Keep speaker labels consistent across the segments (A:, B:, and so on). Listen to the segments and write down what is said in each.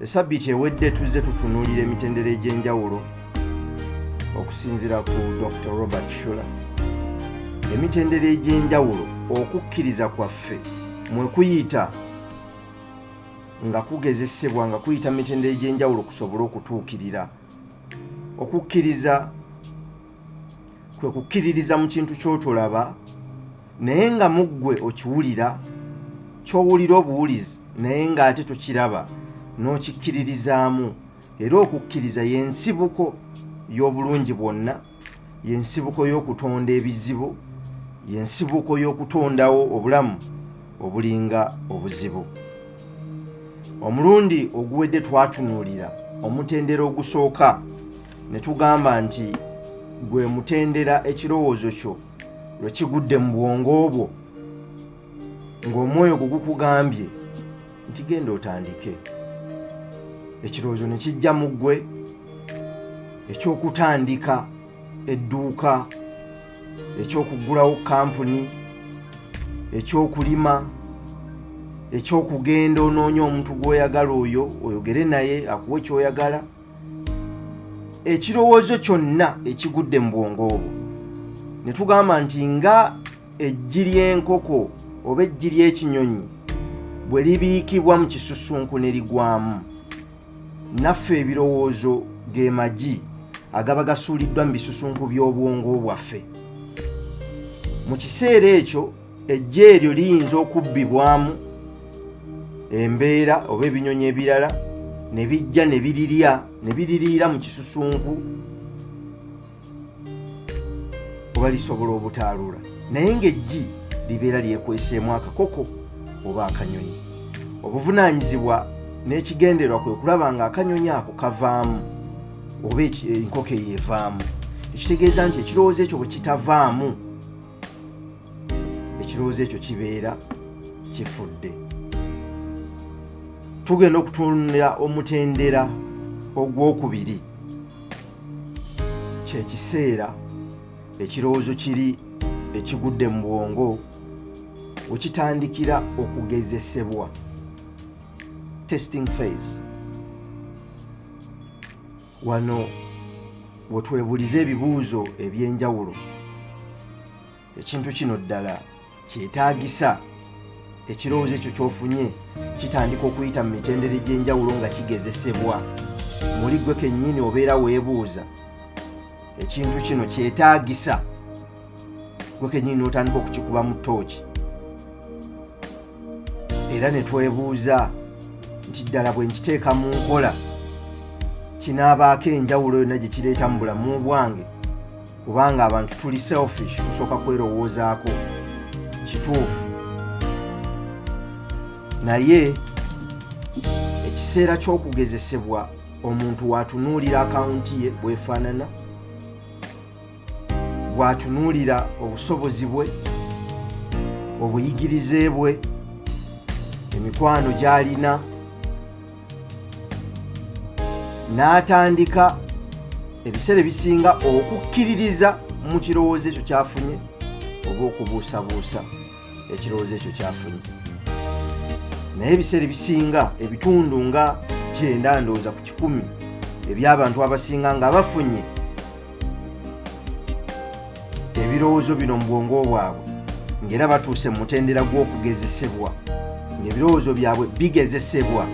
A: Esabbiiti ewedde tuzze tutunuulira emitendera egy'enjawulo okusinziira ku Dr. Robert Schuller. Emitendera egy'enjawulo okukkiriza kwaffe mwe kuyita nga kugezesebwa nga kuyita mitendera egy'enjawulo kusobole okutuukirira. Okukkiriza kwe kukkiririza mu kintu ky'otolaba naye nga mu ggwe okiwulira, ky'owulira obuwulizi naye ng'ate tokiraba n'okikkiririzaamu. Era okukkiriza y'ensibuko y'obulungi bwonna, y'ensibuko y'okutonda ebizibu, y'ensibuko y'okutondawo obulamu obulinga obuzibu. Omulundi oguwedde twatunuulira omutendera ogusooka ne tugamba nti gwe mutendera ekirowoozo kyo lwe kigudde mu bwongo bwo ng'omwoyo gwo gukugambye nti genda otandike. Ekirowoozo ne kijja mu ggwe eky'okutandika edduuka, eky'okuggulawo kampuni, eky'okulima, eky'okugenda onoonya omuntu gw'oyagala oyo oyogere naye akuwe ky'oyagala. Ekirowoozo kyonna ekigudde mu bwongo obwo ne tugamba nti nga eggi ly'enkoko oba eggi ly'ekinyonyi bwe libiikibwa mu kisusunku ne ligwamu, naffe ebirowoozo ge magi agaba gasuuliddwa mu bisusunku by'obwongo bwaffe. Mu kiseera ekyo eggi eryo liyinza okubbibwamu embeera oba ebinyonyi ebirala ne bijja ne biririra mu kisusunku oba lisobola obutaalula, naye ng'eggi libeera lyekweseemu akakoko oba akanyonyi. Obuvunaanyizibwa n'ekigendererwa kwe kulaba nga akanyonyi ako kavaamu oba enkoko eyo evaamu. Ekitegeeza nti ekirowoozo ekyo bwe kitavaamu, ekirowoozo ekyo kibeera kifudde. Tugenda okutunuulira omutendera ogwokubiri. Kye kiseera ekirowoozo kiri ekigudde mu bwongo we kitandikira okugezesebwa, testing phase. Wano we twebuliza ebibuuzo eby'enjawulo. Ekintu kino ddala kyetaagisa ekirowoozo ekyo ky'ofunye kitandika okuyita mu mitendera egy'enjawulo nga kigezesebwa. Muli gwe kennyini obeera weebuuza ekintu kino kyetaagisa, gwe kennyini n'otandika okukikuba mu ttooki. Era ne twebuuza nti ddala bwe nkiteeka mu nkola kinaabaako enjawulo yonna gye kireeta mu bulamu bwange? Kubanga abantu tuli selfish, tusooka kwerowoozaako. Kituufu. Naye ekiseera ky'okugezesebwa omuntu watunuulira akawunti ye bwefaanana, bwatunuulira obusobozi bwe, obuyigirize bwe, emikwano gy'alina, n'atandika ebiseera ebisinga okukkiririza mu kirowoozo ekyo kyafunye oba okubuusabuusa ekirowoozo ekyo kyafunye. Naye ebiseera ebisinga ebitundu nga 9 ndowooza ku 10 eby'abantu abasinga nga bafunye ebirowoozo bino mu bwongo bwabwe ng'era batuuse mu mutendera gw'okugezesebwa, ng'ebirowoozo byabwe bigezesebwa,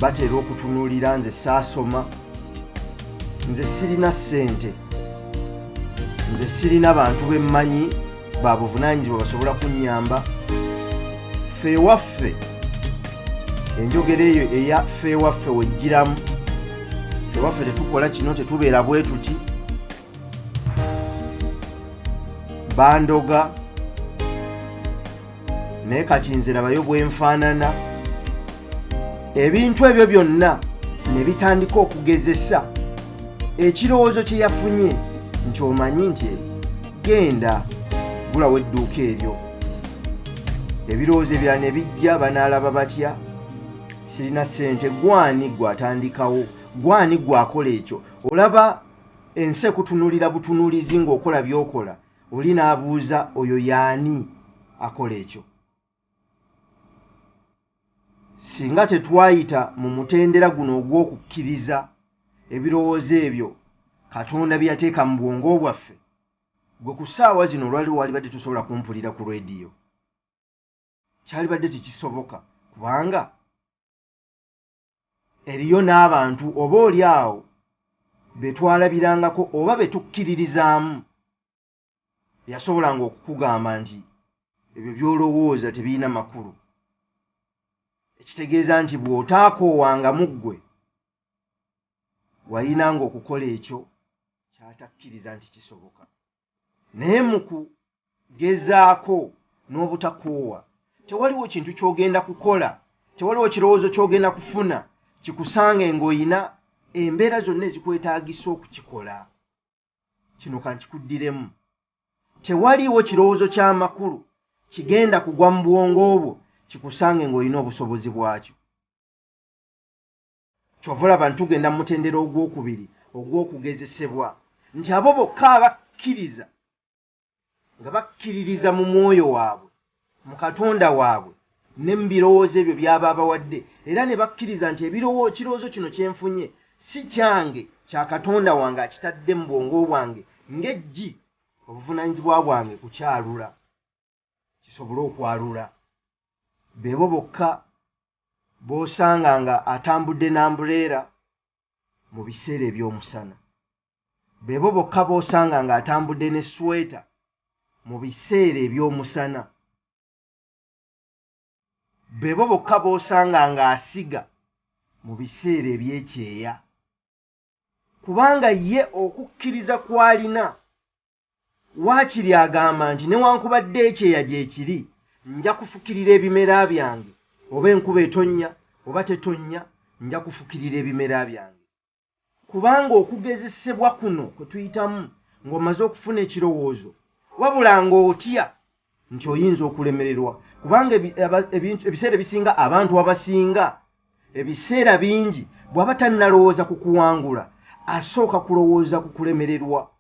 A: batera okutunuulira nze saasoma, nze sirina ssente, nze sirina bantu bemmanyi ba buvunaanyizibwa basobola kunnyamba. Ffe ewaffe, enjogera eyo eya ffe ewaffe wejjiramu. Ffe ewaffe tetukola kino, tetubeera bwe tuti, bandoga naye kati nze labayo bwe nfaanana. Ebintu ebyo byonna ne bitandika okugezesa ekirowoozo kye yafunye nti omanyi nti genda gulawo edduuka eryo. Ebirowoozo ebirala ne bijja, banaalaba batya? Sirina ssente. Gwani gwatandikawo? Gwani gwakola ekyo? Olaba ensi ekutunuulira butunuulizi ng'okola by'okola, oli n'abuuza oyo yaani akola ekyo? singa tetwayita mu mutendera guno ogw'okukkiriza ebirowoozo ebyo Katonda bye yateeka mu bwongo bwaffe, gwe ku ssaawa zino lwaliwo walibadde tusobola kumpulira ku leediyo. Kyalibadde tekisoboka kubanga eriyo n'abantu oba oli awo be twalabirangako oba be tukkiririzaamu yasobolanga okukugamba nti ebyo by'olowooza tebirina makulu. Ekitegeeza nti bw'otaakoowanga ggwe walinanga okukola ekyo kyatakkiriza nti kisoboka. Naye mu kugezaako n'obutakoowa tewaliwo kintu ky'ogenda kukola, tewaliwo kirowoozo ky'ogenda kufuna kikusange ng'oyina embeera zonna ezikwetaagisa okukikola. Kino kankikuddiremu. Tewaliwo kirowoozo ky'amakulu kigenda kugwa mu bwongo bwo kikusange ng'olina obusobozi bwakyo. Kyova olaba ntugenda mu mutendera ogwokubiri ogw'okugezesebwa nti abo bokka abakkiriza nga bakkiririza mu mwoyo waabwe, mu Katonda waabwe ne mu birowoozo ebyo by'aba abawadde, era ne bakkiriza nti ekirowoozo kino kyenfunye si kyange, kya Katonda wange akitadde mu bwongo bwange ng'eggi, obuvunaanyizibwa bwange kukyalula, kisobole okwalula. Beebo bokka b'osanga nga atambudde n'ambuleera mu biseera eby'omusana. Beebo bokka b'osanga nga atambudde ne sweta mu biseera eby'omusana. Beebo bokka b'osanga nga asiga mu biseera eby'ekyeya. Kubanga ye okukkiriza kw'alina waakiri agamba nti newankubadde ekyeya gye kiri, nja kufukirira ebimera byange, oba enkuba etonnya oba tetonnya, nja kufukirira ebimera byange. Kubanga okugezesebwa kuno kwe tuyitamu ng'omaze okufuna ekirowoozo, wabula ng'otya nti oyinza okulemererwa, kubanga ebiseera ebisinga abantu abasinga, ebiseera bingi bw'aba tannalowooza ku kuwangula, asooka kulowooza ku kulemererwa.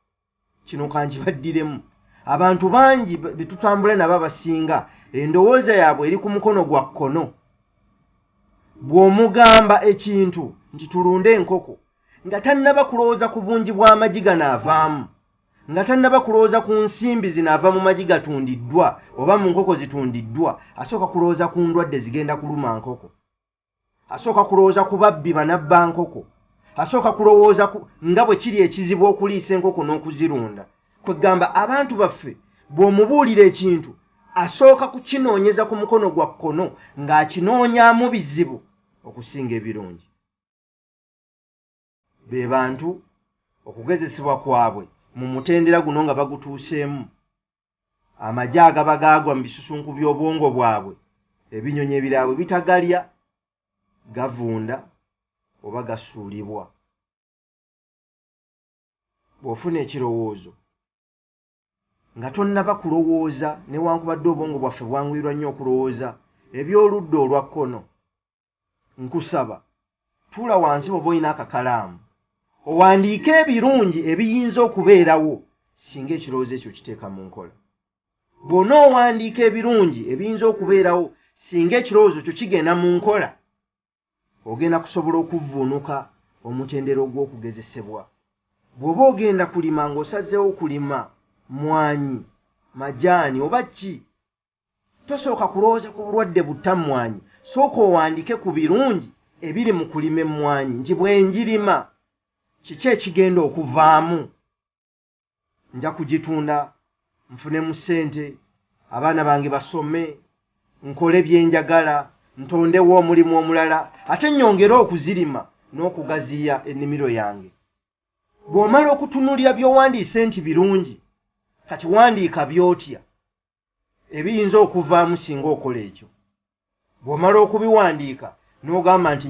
A: Kino kankibaddiremu. Abantu bangi be tutambula nabo abasinga, endowooza yaabwe eri ku mukono gwa kkono. Bw'omugamba ekintu nti tulunde enkoko, nga tannaba kulowooza ku bungi bw'amagi ganaavaamu, nga tannaba kulowooza ku nsimbi zinaava mu magi gatundiddwa oba mu nkoko zitundiddwa, asooka kulowooza ku ndwadde zigenda kuluma nkoko, asooka kulowooza ku babbi banabba nkoko, asooka kulowooza nga bwe kiri ekizibu okuliisa enkoko n'okuzirunda. Kwegamba abantu baffe bw'omubuulira ekintu asooka kukinoonyeza ku mukono gwa kkono ng'akinoonyaamu bizibu okusinga ebirungi. Be bantu okugezesebwa kwabwe mu mutendera guno nga bagutuuseemu, amagi agaba gaagwa mu bisusunku by'obwongo bwabwe, ebinyonyi ebiraabwe bitagalya, gavunda oba gasuulibwa. Bw'ofuna ekirowoozo nga tonnaba kulowooza, newankubadde obwongo bwaffe bwanguyirwa nnyo okulowooza eby'oludda olwa kkono, nkusaba tuula wansi bw'oba olina akakalaamu owandiike ebirungi ebiyinza okubeerawo singa ekirowoozo ekyo kiteeka mu nkola. Bw'onoowandiika ebirungi ebiyinza okubeerawo singa ekirowoozo kyo kigenda mu nkola, ogenda kusobola okuvvuunuka omutendera ogw'okugezesebwa. Bw'oba ogenda kulima ng'osazeewo kulima mmwanyi, majaani oba ki, tosooka kulowooza ku bulwadde butta mmwanyi, sooka owandiike ku birungi ebiri mu kulima emmwanyi nti bwe njirima kiki ekigenda okuvaamu. Nja kugitunda nfunemu ssente, abaana bange basome, nkole bye njagala, ntondewo omulimu omulala, ate nnyongere okuzirima n'okugaziya ennimiro yange. Bw'omala okutunuulira by'owandiise nti birungi, kati wandiika by'otya ebiyinza okuvaamu singa okola ekyo. Bw'omala okubiwandiika n'ogamba nti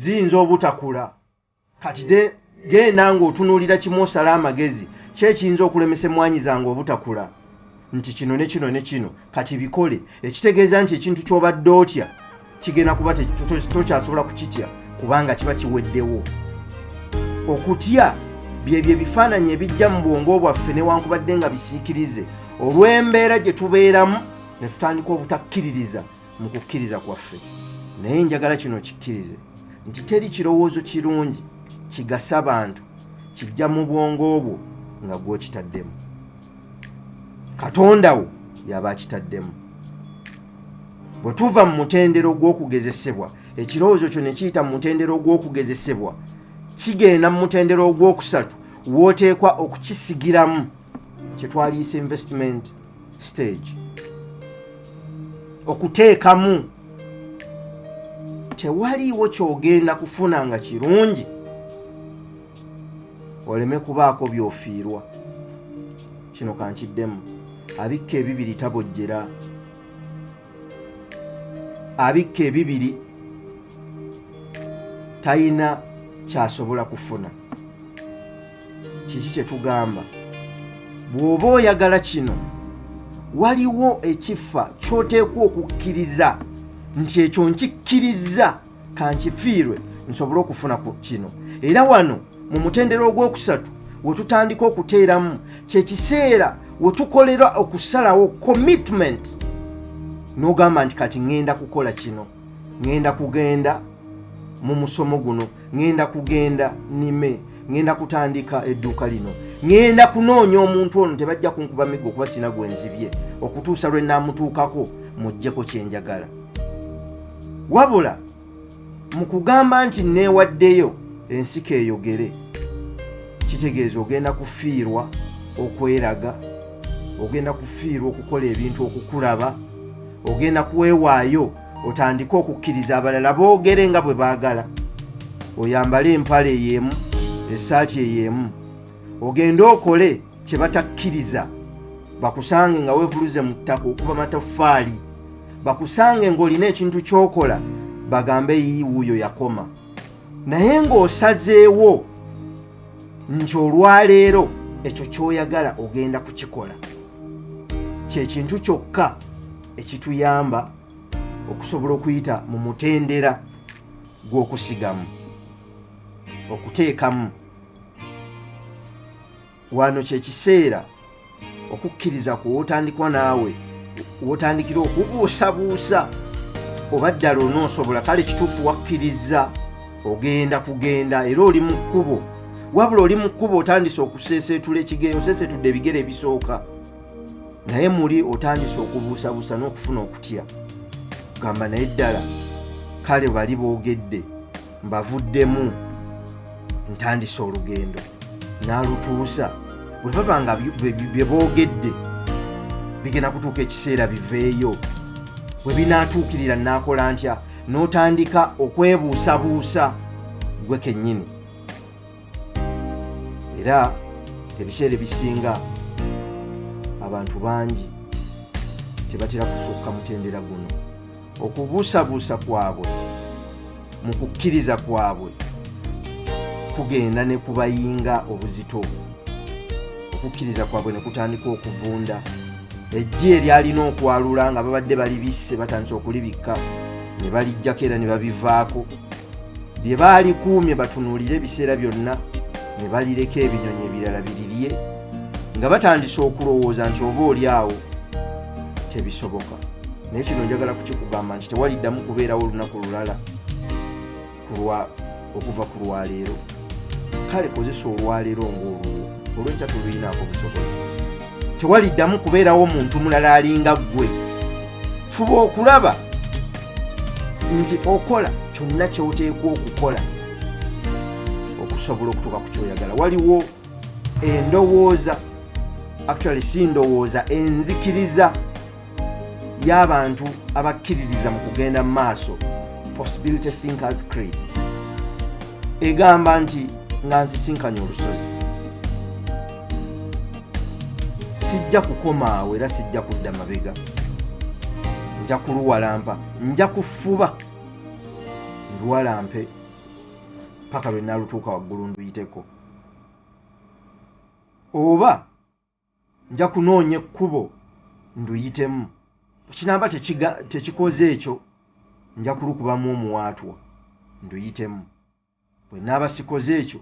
A: ziyinza obutakula, kati genda ng'otunuulira kimu osala amagezi ki ekiyinza okulemesa emmwanyi zange obutakula, nti kino ne kino ne kino, kati bikole. Ekitegeeza nti ekintu ky'obadde otya kigenda kuba tokyasobola kukitya kubanga kiba kiweddewo. Okutya byebyo ebifaananyi ebijja mu bwongo bwaffe newankubadde nga bisiikirize olw'embeera gye tubeeramu ne tutandika obutakkiririza mu kukkiriza kwaffe. naye njagala kino kikkirize nti teri kirowoozo kirungi kigasa abantu kijja mu bwongo bwo nga gw'okitaddemu. Katonda wo yaba akitaddemu. Bwe tuva mu mutendero gw'okugezesebwa, ekirowoozo kyo ne kiyita mu mutendero gw'okugezesebwa, kigenda mu mutendero ogwokusatu w'oteekwa okukisigiramu kye twaliisa investment stage. Okuteekamu. Tewaliiwo ky'ogenda kufuna nga kirungi oleme kubaako by'ofiirwa. Kino kankiddemu. Abikka ebibiri tabojjera. Abikka ebibiri talina ky'asobola kufuna. Kiki kye tugamba? Bw'oba oyagala kino, waliwo ekifa ky'oteekwa okukkiriza nti ekyo nkikkiriza kankifiirwe nsobole okufuna ku kino. Era wano mu mutendero ogwokusatu we tutandika okuteeramu kye kiseera we tukolera okusalawo commitment n'ogamba nti kati ŋŋenda kukola kino, ŋŋenda kugenda mu musomo guno, ŋŋenda kugenda nime, ŋŋenda kutandika edduuka lino, ŋŋenda kunoonya omuntu ono tebajja kunkuba miggo kuba sina gwenzibye okutuusa lwe naamutuukako muggyeko kye njagala. Wabula mu kugamba nti neewaddeyo ensiko eyogere, kitegeeza ogenda kufiirwa okweraga, ogenda kufiirwa okukola ebintu okukulaba, ogenda kwewaayo otandike okukkiriza abalala boogere nga bwe baagala, oyambale empale ey'emu, essaati ey'emu, ogende okole kye batakkiriza, bakusange nga weevuluze mu ttaka okuba mataffaali, bakusange ng'olina ekintu ky'okola bagambe yiwuuyo yakoma. Naye ng'osazeewo nti olwaleero ekyo ky'oyagala ogenda kukikola, kye kintu kyokka ekituyamba okusobola okuyita mu mutendera gw'okusigamu, okuteekamu. Wano kye kiseera okukkiriza kw'otandikwa naawe, w'otandikira okubuusabuusa oba ddala onoosobola, kale kituufu wakkiriza ogenda kugenda era oli mu kkubo. Wabula oli mu kkubo otandise okuseeseetula ekigere, oseeseetudde ebigere ebisooka, naye muli otandise okubuusabuusa n'okufuna okutya. Gamba naye ddala kale bali boogedde mbavuddemu ntandise olugendo, n'alutuusa. Bwe baba nga bye boogedde bigenda kutuuka ekiseera biveeyo, bwe binaatuukirira naakola ntya, n'otandika okwebuusabuusa gwe kennyini. Era ebiseera ebisinga abantu bangi tebatera kusukka mutendera guno. Okubuusabuusa kwabwe mu kukkiriza kwabwe kugenda ne kubayinga obuzito. Okukkiriza kwabwe ne kutandika okuvunda. Ejje eryalina okwalula nga babadde balibisse batandise okulibikka, ne balijjako era ne babivaako. Bye baalikuumye batunuulire ebiseera byonna, ne balireka ebinyonyi ebirala birirye, nga batandise okulowooza nti oba oli awo tebisoboka. Naye kino njagala kukikugamba nti tewaliddamu kubeerawo olunaku lulala okuva ku lwaleero. Kale kozesa olwaleero ng'olulwo, olw'enkya tuluyinaako busobozi. Tewaliddamu kubeerawo omuntu mulala alinga ggwe. Fuba okulaba nti okola kyonna ky'oteekwa okukola okusobola okutuuka ku kyoyagala. Waliwo endowooza, actually si ndowooza, enzikiriza y'abantu abakkiririza mu kugenda mu maaso, Possibility Thinkers Creed, egamba nti nga nsisinkanye olusozi sijja kukoma awo era sijja kudda mabega, nja kuluwalampa, nja kufuba luwalampe paka lwe naalutuuka waggulu nduyiteko, oba nja kunoonya ekkubo nduyitemu. Kinamba tekikoze ekyo, nja kulukubamu omuwaatwa nduyitemu. Bwe naaba sikoze ekyo,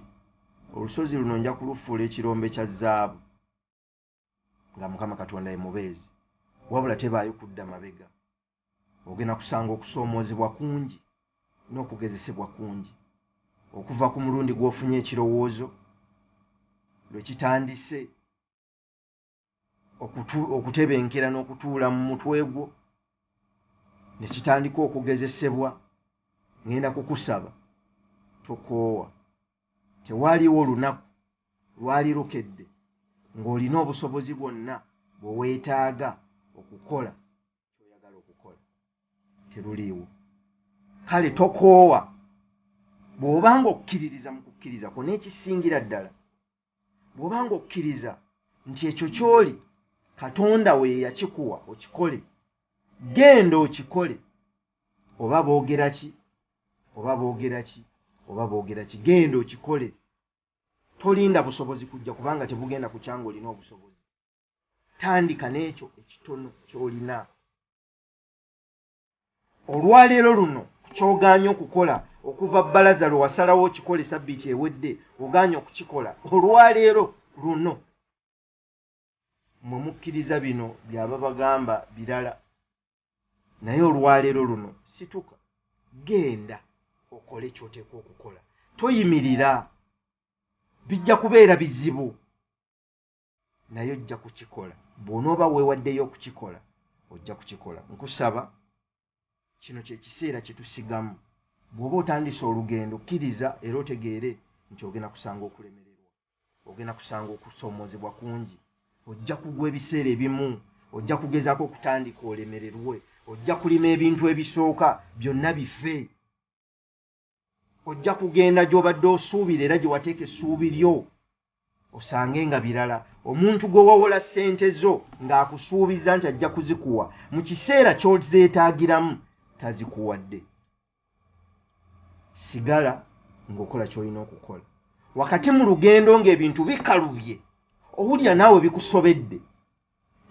A: olusozi luno nja kulufuula ekirombe kya zaabu nga Mukama Katonda ye mubeezi. Wabula tebaayo kudda mabega, ogenda kusanga okusoomoozebwa kungi. n'okugezesebwa kungi okuva ku mulundi gw'ofunye ekirowoozo lwe kitandise okutebenkera n'okutuula mu mutwe gwo ne kitandika okugezesebwa. Ngenda kukusaba tokoowa. Tewaliwo lunaku lwali lukedde ng'olina obusobozi bwonna bwe weetaaga okukola ky'oyagala okukola. Teruliiwo. Kale tokoowa. Bw'obanga okkiririza mu kukkiriza kwo n'ekisingira ddala, bw'obanga okkiriza nti ekyo ky'oli Katonda we yakikuwa okikole, genda okikole. Oba boogera ki, oba boogera ki, oba boogera ki, genda okikole. Tolinda busobozi kujja kubanga tebugenda kukyanga olina obusobozi. Tandika n'ekyo ekitono ky'olina. Olwaleero luno ky'ogaanye okukola okuva bbalaza lwe wasalawo okikole sabbiiti ewedde, ogaanye okukikola. Olwaleero luno mwe mukkiriza bino byaba bagamba birala, naye olwaleero luno situka, genda okole ky'oteekwa okukola. Toyimirira. Bijja kubeera bizibu naye ojja kukikola. Bw'onooba weewaddeyo okukikola ojja kukikola. Nkusaba kino kye kiseera kye tusigamu. Bw'oba otandise olugendo kkiriza era otegeere nti ogenda kusanga okulemererwa, ogenda kusanga okusoomoozebwa kungi. Ojja kugwa ebiseera ebimu, ojja kugezaako okutandika olemererwe, ojja kulima ebintu ebisooka byonna bife. Ojja kugenda gy'obadde osuubira era gye wateeka essuubi lyo osange nga birala. Omuntu gwe wawola ssente zo ng'akusuubiza nti ajja kuzikuwa, mu kiseera ky'ozeetaagiramu tazikuwadde. Sigala ng'okola ky'olina okukola. Wakati mu lugendo ng'ebintu bikalubye, owulira naawe bikusobedde,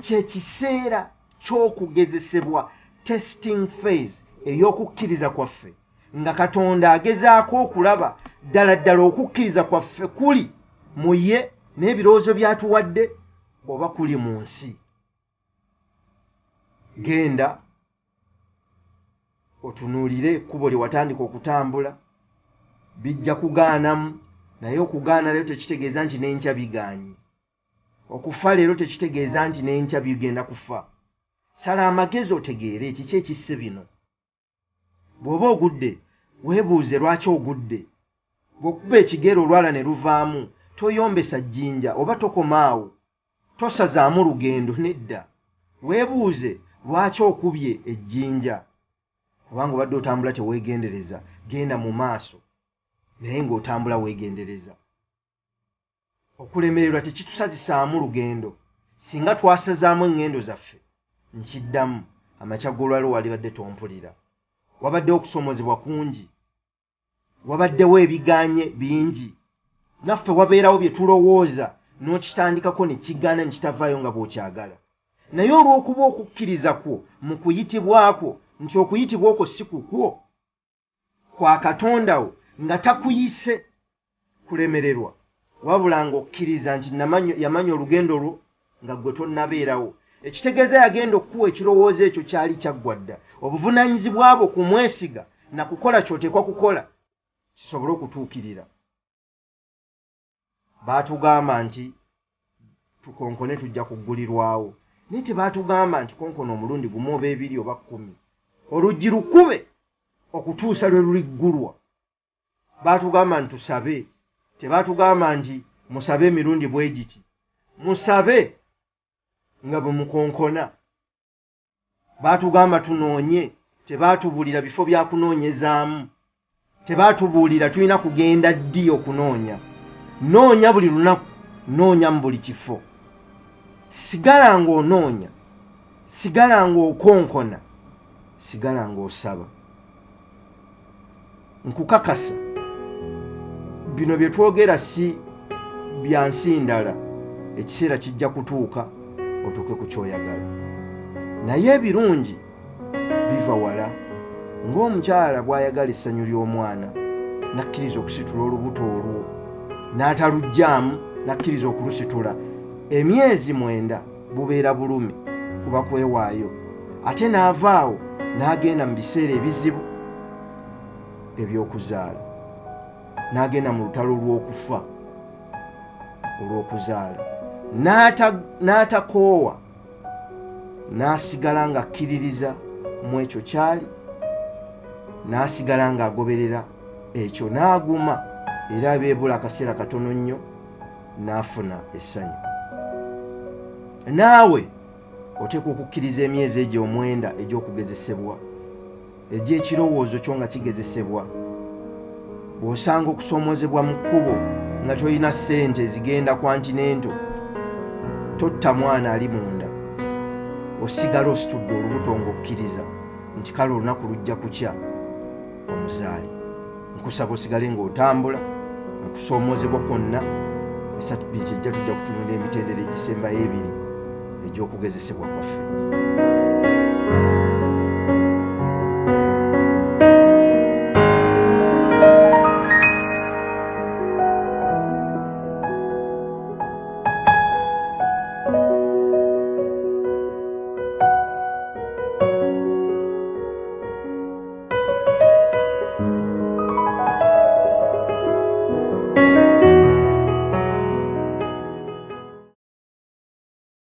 A: kye kiseera ky'okugezesebwa, testing phase ey'okukkiriza kwaffe, nga Katonda agezaako okulaba ddala ddala okukkiriza kwaffe kuli mu ye n'ebirowoozo by'atuwadde oba kuli mu nsi. Genda otunuulire ekkubo lye watandika okutambula. Bijja kugaanamu, naye okugaana leero tekitegeeza nti n'enkya bigaanye. Okufa leero tekitegeeza nti n'enkya bigenda kufa. Sala amagezi otegeere kiki ekisse bino. Bw'oba ogudde weebuuze lwaki ogudde. Bw'okuba ekigero olwala ne luvaamu toyombesa jjinja oba tokomaawo, tosazaamu lugendo nedda. Weebuuze lwaki okubye ejjinja. Kubanga obadde otambula teweegendereza, genda mu maaso naye ng'otambula weegendereza. Okulemererwa tekitusazisaamu lugendo. Singa twasazaamu eŋŋendo zaffe, nkiddamu amakya g'olwalo walibadde tompulira. Wabaddewo okusoomoozebwa kungi, wabaddewo ebigaanye bingi, naffe wabeerawo bye tulowooza n'okitandikako ne kigaana ne kitavaayo nga bw'okyagala. Naye olw'okuba okukkiriza kwo mu kuyitibwakwo nti okuyitibwa okwo si kukwo, kwa Katonda wo nga takuyise kulemererwa, wabula ng'okkiriza nti yamanya olugendo lwo nga ggwe tonnabeerawo, ekitegeeza yagenda okukuwa ekirowoozo ekyo kyali kyaggwa dda. Obuvunaanyizibwa bwo kumwesiga na kukola ky'oteekwa kukola kisobole okutuukirira. Baatugamba nti tukonkone tujja kuggulirwawo, naye tebaatugamba nti konkona omulundi gumu oba ebiri oba 10, oluggi lukube okutuusa lwe luliggulwa. Baatugamba nti tusabe, tebaatugamba nti musabe emirundi bwe giti. Musabe nga bwe mukonkona. Baatugamba tunoonye, tebaatubuulira bifo bya kunoonyezaamu, tebaatubuulira tulina kugenda ddi okunoonya. Noonya buli lunaku, noonya mu buli kifo. Sigala ng'onoonya, sigala ng'okonkona, sigala ng'osaba. Nkukakasa bino bye twogera si bya nsi ndala. Ekiseera kijja kutuuka otuuke ku ky'oyagala. Naye ebirungi biva wala. Ng'omukyala bw'ayagala essanyu ly'omwana nakkiriza okusitula olubuto olwo, n'ataluggyaamu nakkiriza okulusitula. Emyezi 9 bubeera bulumi kuba kwewaayo, ate n'avaawo n'agenda mu biseera ebizibu. ebyokuzaala, n'agenda mu lutalo olw'okuzaala, n'atakoowa, n'asigala ng'akkiririza mu ekyo kyali, n'asigala ng'agoberera ekyo, n'aguma, era beebula akaseera katono nnyo n'afuna essanyu. Naawe oteekwa okukkiriza emyezi egyo 9 egy'okugezesebwa, egy'ekirowoozo kyo nga kigezesebwa. Bw'osanga okusoomoozebwa mu kkubo nga tolina ssente zigenda kwantinento, totta mwana ali munda, osigala ositudde olubuto ng'okkiriza nti kale olunaku lujja kukya omuzaale. Nkusaba osigale ng'otambula mu kusoomoozebwa kwonna. Esabbiiti ejja tujja kutunula emitendera egisembayo 2 egy'okugezesebwa kwaffe.